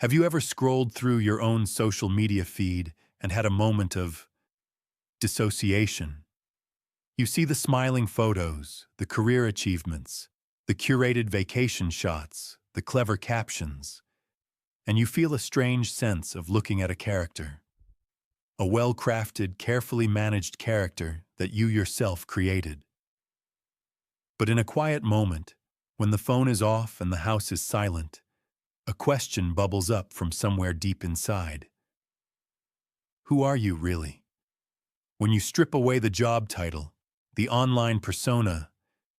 Have you ever scrolled through your own social media feed and had a moment of dissociation? You see the smiling photos, the career achievements, the curated vacation shots, the clever captions, and you feel a strange sense of looking at a character. A well-crafted, carefully managed character that you yourself created. But in a quiet moment, when the phone is off and the house is silent, a question bubbles up from somewhere deep inside. Who are you really? When you strip away the job title, the online persona,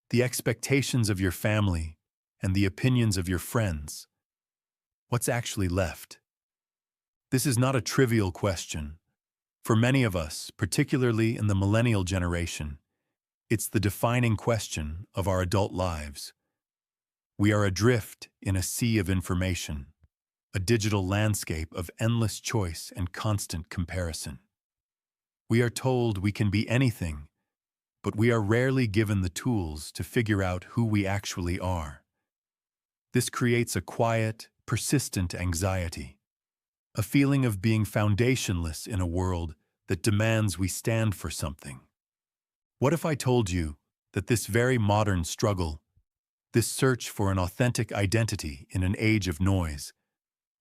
the expectations of your family, and the opinions of your friends, what's actually left? This is not a trivial question. For many of us, particularly in the millennial generation, it's the defining question of our adult lives. We are adrift in a sea of information, a digital landscape of endless choice and constant comparison. We are told we can be anything, but we are rarely given the tools to figure out who we actually are. This creates a quiet, persistent anxiety, a feeling of being foundationless in a world that demands we stand for something. What if I told you that this very modern struggle, this search for an authentic identity in an age of noise,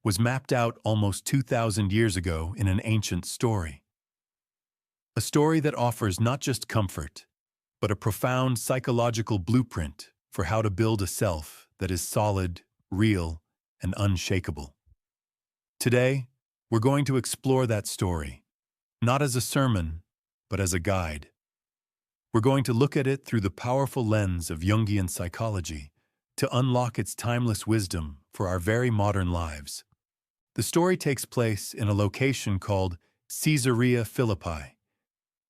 was mapped out almost 2,000 years ago in an ancient story? A story that offers not just comfort, but a profound psychological blueprint for how to build a self that is solid, real, and unshakable. Today, we're going to explore that story, not as a sermon, but as a guide. We're going to look at it through the powerful lens of Jungian psychology to unlock its timeless wisdom for our very modern lives. The story takes place in a location called Caesarea Philippi.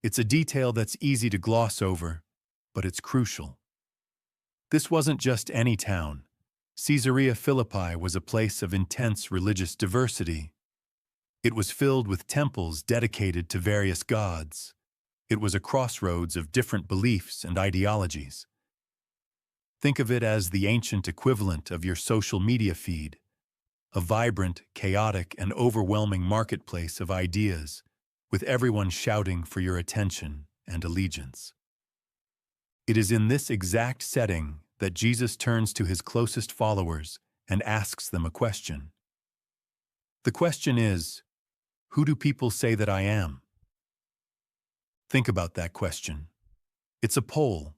It's a detail that's easy to gloss over, but it's crucial. This wasn't just any town. Caesarea Philippi was a place of intense religious diversity. It was filled with temples dedicated to various gods. It was a crossroads of different beliefs and ideologies. Think of it as the ancient equivalent of your social media feed, a vibrant, chaotic, and overwhelming marketplace of ideas, with everyone shouting for your attention and allegiance. It is in this exact setting that Jesus turns to his closest followers and asks them a question. The question is, who do people say that I am? Think about that question. It's a poll.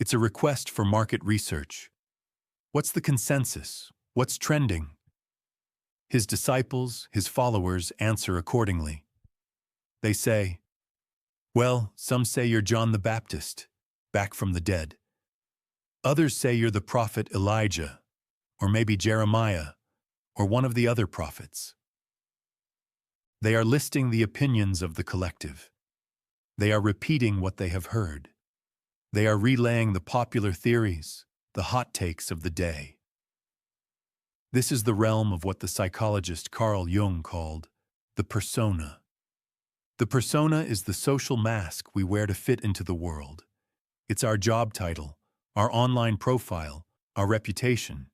It's a request for market research. What's the consensus? What's trending? His disciples, his followers, answer accordingly. They say, well, some say you're John the Baptist, back from the dead. Others say you're the prophet Elijah, or maybe Jeremiah, or one of the other prophets. They are listing the opinions of the collective. They are repeating what they have heard. They are relaying the popular theories, the hot takes of the day. This is the realm of what the psychologist Carl Jung called the persona. The persona is the social mask we wear to fit into the world. It's our job title, our online profile, our reputation.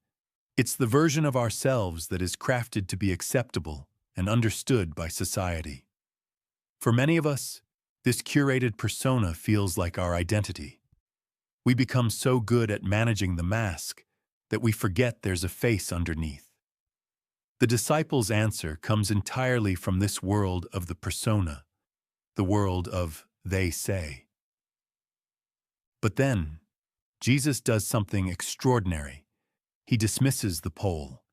It's the version of ourselves that is crafted to be acceptable and understood by society. For many of us, this curated persona feels like our identity. We become so good at managing the mask that we forget there's a face underneath. The disciples' answer comes entirely from this world of the persona, the world of they say. But then, Jesus does something extraordinary. He dismisses the poll.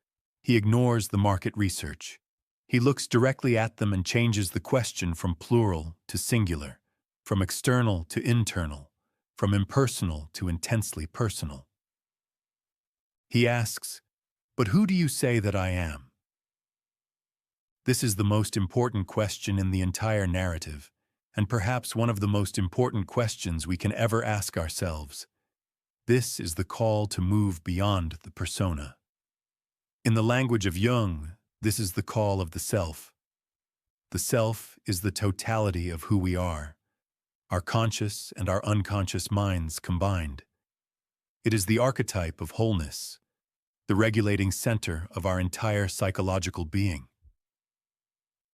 He ignores the market research. He looks directly at them and changes the question from plural to singular, from external to internal, from impersonal to intensely personal. He asks, "But who do you say that I am?" This is the most important question in the entire narrative, and perhaps one of the most important questions we can ever ask ourselves. This is the call to move beyond the persona. In the language of Jung, this is the call of the self. The self is the totality of who we are, our conscious and our unconscious minds combined. It is the archetype of wholeness, the regulating center of our entire psychological being.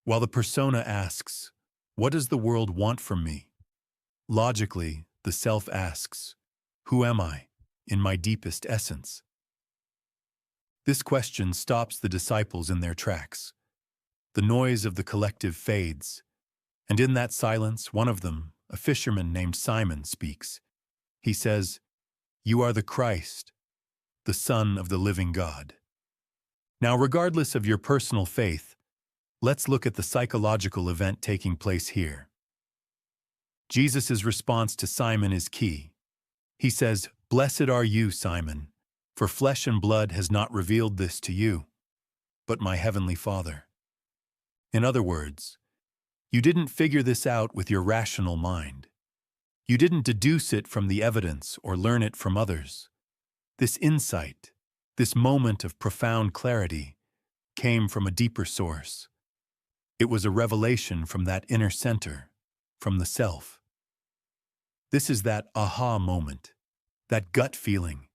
While the persona asks, "What does the world want from me?" logically, the self asks, "Who am I, in my deepest essence?" This question stops the disciples in their tracks. The noise of the collective fades, and in that silence, one of them, a fisherman named Simon, speaks. He says, "You are the Christ, the Son of the living God." Now, regardless of your personal faith, let's look at the psychological event taking place here. Jesus' response to Simon is key. He says, "Blessed are you, Simon, for flesh and blood has not revealed this to you, but my heavenly Father." In other words, you didn't figure this out with your rational mind. You didn't deduce it from the evidence or learn it from others. This insight, this moment of profound clarity, came from a deeper source. It was a revelation from that inner center, from the self. This is that aha moment, that gut feeling,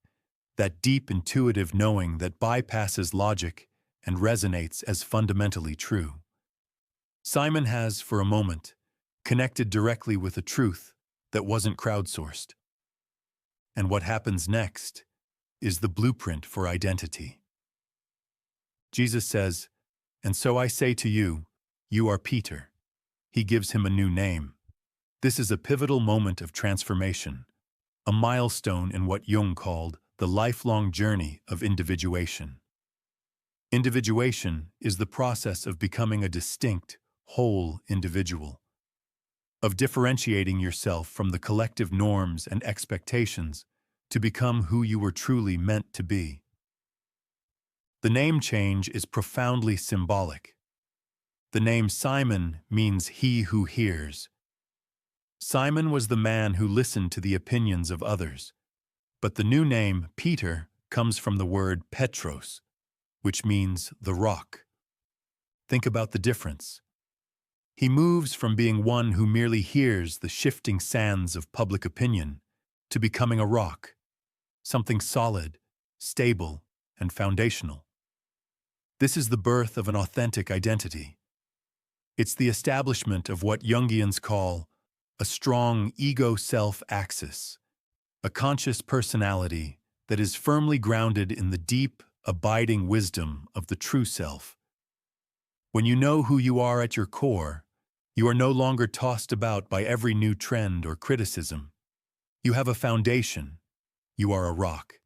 that deep intuitive knowing that bypasses logic and resonates as fundamentally true. Simon has, for a moment, connected directly with a truth that wasn't crowdsourced. And what happens next is the blueprint for identity. Jesus says, "And so I say to you, you are Peter." He gives him a new name. This is a pivotal moment of transformation, a milestone in what Jung called the lifelong journey of individuation. Individuation is the process of becoming a distinct, whole individual, of differentiating yourself from the collective norms and expectations to become who you were truly meant to be. The name change is profoundly symbolic. The name Simon means he who hears. Simon was the man who listened to the opinions of others, but the new name, Peter, comes from the word Petros, which means the rock. Think about the difference. He moves from being one who merely hears the shifting sands of public opinion to becoming a rock, something solid, stable, and foundational. This is the birth of an authentic identity. It's the establishment of what Jungians call a strong ego-self axis, a conscious personality that is firmly grounded in the deep, abiding wisdom of the true self. When you know who you are at your core, you are no longer tossed about by every new trend or criticism. You have a foundation. You are a rock.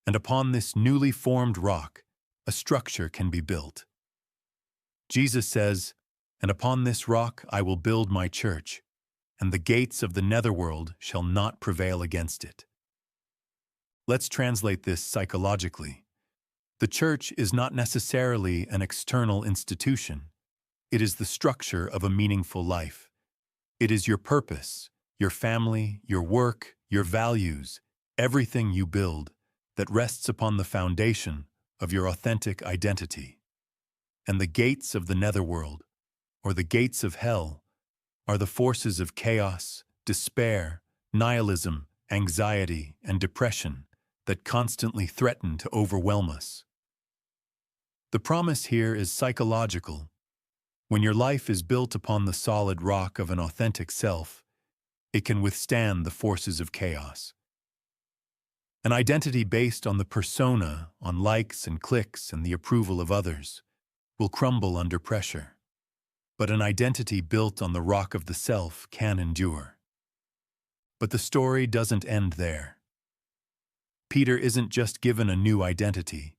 And upon this newly formed rock, a structure can be built. Jesus says, "And upon this rock I will build my church, and the gates of the netherworld shall not prevail against it." Let's translate this psychologically. The church is not necessarily an external institution. It is the structure of a meaningful life. It is your purpose, your family, your work, your values, everything you build that rests upon the foundation of your authentic identity. And the gates of the netherworld, or the gates of hell, are the forces of chaos, despair, nihilism, anxiety, and depression that constantly threaten to overwhelm us. The promise here is psychological. When your life is built upon the solid rock of an authentic self, it can withstand the forces of chaos. An identity based on the persona, on likes and clicks and the approval of others, will crumble under pressure. But an identity built on the rock of the self can endure. But the story doesn't end there. Peter isn't just given a new identity,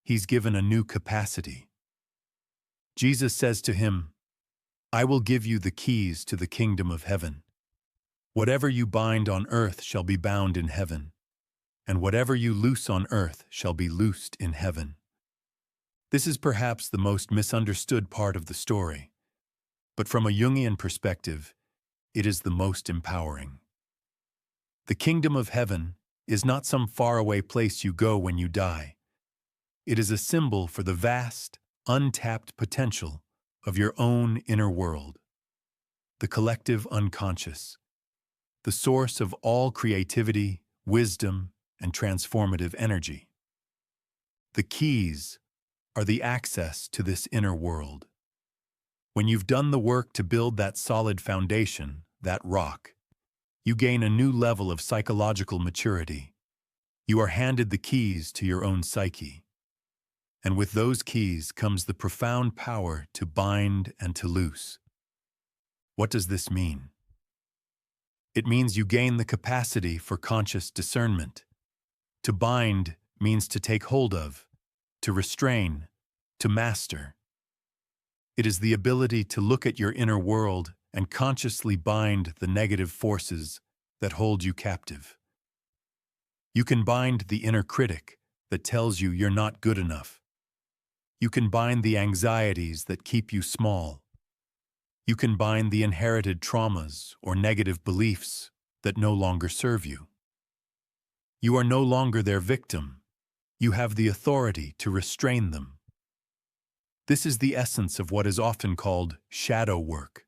he's given a new capacity. Jesus says to him, "I will give you the keys to the kingdom of heaven. Whatever you bind on earth shall be bound in heaven, and whatever you loose on earth shall be loosed in heaven." This is perhaps the most misunderstood part of the story, but from a Jungian perspective, it is the most empowering. The kingdom of heaven is not some faraway place you go when you die. It is a symbol for the vast, untapped potential of your own inner world, the collective unconscious, the source of all creativity, wisdom, and transformative energy. The keys are the access to this inner world. When you've done the work to build that solid foundation, that rock, you gain a new level of psychological maturity. You are handed the keys to your own psyche. And with those keys comes the profound power to bind and to loose. What does this mean? It means you gain the capacity for conscious discernment. To bind means to take hold of, to restrain, to master. It is the ability to look at your inner world and consciously bind the negative forces that hold you captive. You can bind the inner critic that tells you you're not good enough. You can bind the anxieties that keep you small. You can bind the inherited traumas or negative beliefs that no longer serve you. You are no longer their victim. You have the authority to restrain them. This is the essence of what is often called shadow work,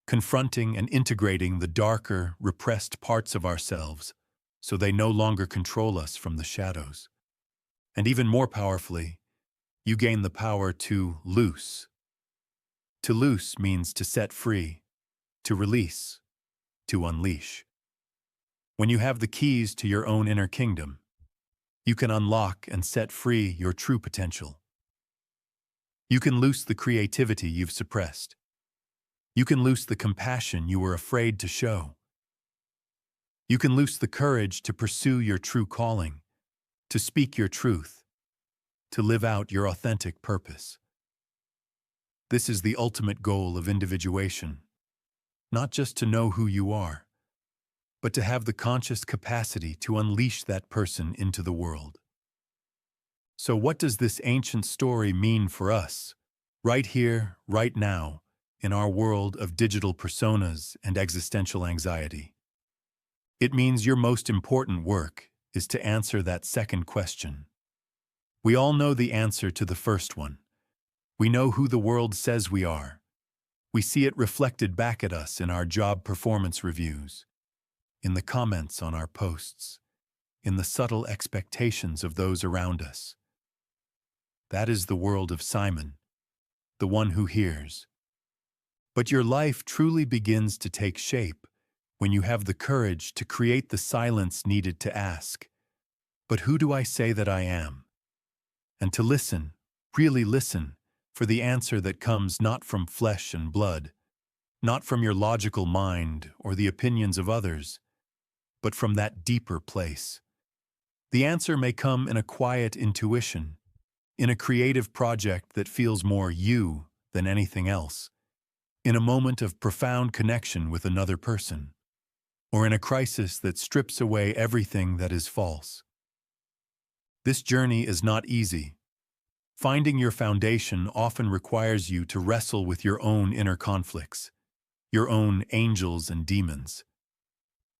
confronting and integrating the darker, repressed parts of ourselves so they no longer control us from the shadows. And even more powerfully, you gain the power to loose. To loose means to set free, to release, to unleash. When you have the keys to your own inner kingdom, you can unlock and set free your true potential. You can loose the creativity you've suppressed. You can loose the compassion you were afraid to show. You can loose the courage to pursue your true calling, to speak your truth, to live out your authentic purpose. This is the ultimate goal of individuation, not just to know who you are, but to have the conscious capacity to unleash that person into the world. So what does this ancient story mean for us, right here, right now, in our world of digital personas and existential anxiety? It means your most important work is to answer that second question. We all know the answer to the first one. We know who the world says we are. We see it reflected back at us in our job performance reviews, in the comments on our posts, in the subtle expectations of those around us. That is the world of Simon, the one who hears. But your life truly begins to take shape when you have the courage to create the silence needed to ask, "But who do I say that I am?" And to listen, really listen, for the answer that comes not from flesh and blood, not from your logical mind or the opinions of others, but from that deeper place. The answer may come in a quiet intuition, in a creative project that feels more you than anything else, in a moment of profound connection with another person, or in a crisis that strips away everything that is false. This journey is not easy. Finding your foundation often requires you to wrestle with your own inner conflicts, your own angels and demons.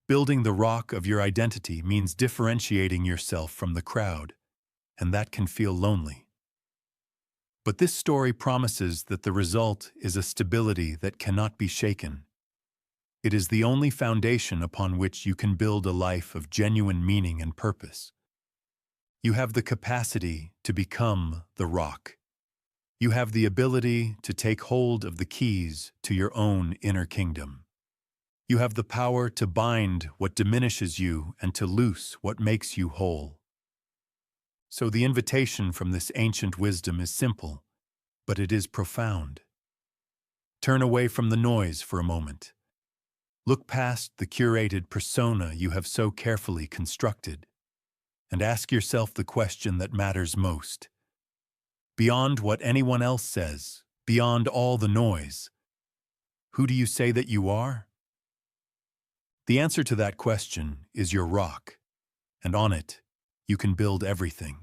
Building the rock of your identity means differentiating yourself from the crowd, and that can feel lonely. But this story promises that the result is a stability that cannot be shaken. It is the only foundation upon which you can build a life of genuine meaning and purpose. You have the capacity to become the rock. You have the ability to take hold of the keys to your own inner kingdom. You have the power to bind what diminishes you and to loose what makes you whole. So the invitation from this ancient wisdom is simple, but it is profound. Turn away from the noise for a moment. Look past the curated persona you have so carefully constructed, and ask yourself the question that matters most. Beyond what anyone else says, beyond all the noise, who do you say that you are? The answer to that question is your rock, and on it, you can build everything.